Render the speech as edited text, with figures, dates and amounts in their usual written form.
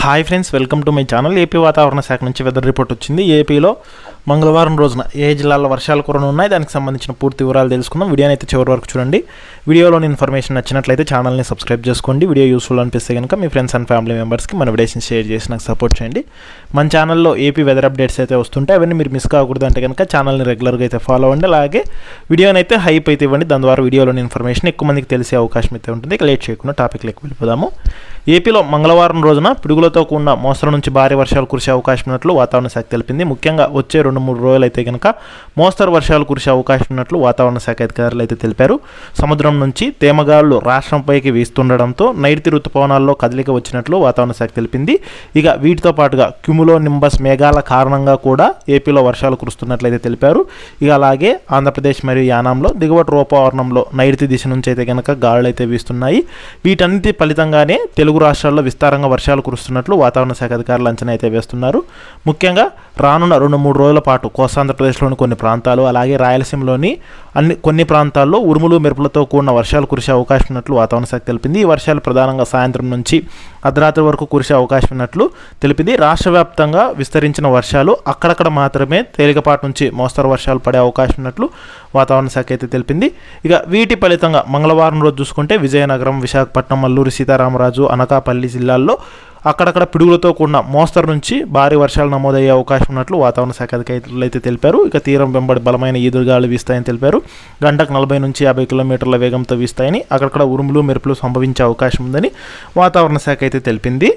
Hi friends, welcome to my channel. AP వాతావరణ శాఖ నుంచి వెదర్ రిపోర్ట్ వచ్చింది. ఏపీలో మంగళవారం రోజున ఏ జిల్లాల్లో వర్షాలు కురనున్నాయి, దానికి సంబంధించిన పూర్తి వివరాలు తెలుసుకుందాం. వీడియోని అయితే చివరి వరకు చూడండి. వీడియోలోని ఇన్ఫర్మేషన్ నచ్చినట్లయితే ఛానల్ని సబ్స్క్రైబ్ చేసుకోండి. వీడియో యూస్ఫుల్ అనిపిస్తే కనుక మీ ఫ్రెండ్స్ అండ్ ఫ్యామిలీ మెంబర్స్కి మన వీడియోస్ని షేర్ చేసి నాకు సపోర్ట్ చేయండి. మన ఛానల్లో ఏపీ వెదర్ అప్డేట్స్ అయితే వస్తుంటాయి. అవన్నీ మీరు మిస్ కాకూడదు అంటే కనుక ఛానల్ని రెగ్యులర్గా అయితే ఫాలో అవ్వండి. అలాగే వీడియోని అయితే హైప్ అయితే ఇవ్వండి. దాని ద్వారా వీడియోలోని ఇన్ఫర్మేషన్ ఎక్కువ మందికి తెలిసే అవకాశం అయితే ఉంటుంది. ఇక లేట్ చేయకుండా టాపిక్లోకి వెళ్ళిపోదాము. ఏపీలో మంగళవారం రోజున పిడుగులతో కూడిన మోస్తరు నుంచి భారీ వర్షాలు కురిసే అవకాశం ఉన్నట్లు వాతావరణ శాఖ తెలిపింది. ముఖ్యంగా వచ్చే 2-3 రోజులు అయితే కనుక మోస్తరు వర్షాలు కురిసే అవకాశం ఉన్నట్లు వాతావరణ శాఖ అధికారులు అయితే తెలిపారు. సముద్రం నుంచి తేమగాళ్లు రాష్ట్రంపైకి వీస్తుండడంతో నైరుతి ఋతుపవనాల్లో కదలిక వచ్చినట్లు వాతావరణ శాఖ తెలిపింది. ఇక వీటితో పాటుగా క్యుములో నింబస్ మేఘాల కారణంగా కూడా ఏపీలో వర్షాలు కురుస్తున్నట్లయితే తెలిపారు. ఇక అలాగే ఆంధ్రప్రదేశ్ మరియు యానాంలో దిగువటి రూపవర్ణంలో నైరుతి దిశ నుంచి అయితే కనుక గాలులు అయితే వీస్తున్నాయి. వీటన్నిటి ఫలితంగానే తెలుగు రాష్ట్రాల్లో విస్తారంగా వర్షాలు కురుస్తున్నట్లు వాతావరణ శాఖ అధికారులు అంచనా అయితే వేస్తున్నారు. ముఖ్యంగా రానున్న 2-3 రోజుల పాటు కోస్తాంధ్రప్రదేశ్లోని కొన్ని ప్రాంతాలు, అలాగే రాయలసీమలోని కొన్ని ప్రాంతాల్లో ఉరుములు మెరుపులతో కూడిన వర్షాలు కురిసే అవకాశం ఉన్నట్లు వాతావరణ శాఖ తెలిపింది. ఈ వర్షాలు ప్రధానంగా సాయంత్రం నుంచి అర్ధరాత్రి వరకు కురిసే అవకాశం ఉన్నట్లు తెలిపింది. రాష్ట్ర వ్యాప్తంగా విస్తరించిన వర్షాలు అక్కడక్కడ మాత్రమే తేలికపాటి నుంచి మోస్తరు వర్షాలు పడే అవకాశం ఉన్నట్లు వాతావరణ శాఖ అయితే తెలిపింది. ఇక వీటి ఫలితంగా మంగళవారం రోజు చూసుకుంటే విజయనగరం, విశాఖపట్నం, అల్లూరి సీతారామరాజు, అనకాపల్లి జిల్లాల్లో అక్కడక్కడ పిడుగులతో కూడిన మోస్తరు నుంచి భారీ వర్షాలు నమోదయ్యే అవకాశం ఉన్నట్లు వాతావరణ శాఖ అధికారులు అయితే తెలిపారు. ఇక తీరం వెంబడి బలమైన ఈదురుగాలు వీస్తాయని తెలిపారు. గంటకు 40 నుంచి 50 కిలోమీటర్ల వేగంతో వీస్తాయని, అక్కడక్కడ ఉరుములు మెరుపులు సంభవించే అవకాశం ఉందని వాతావరణ శాఖ అయితే తెలిపింది.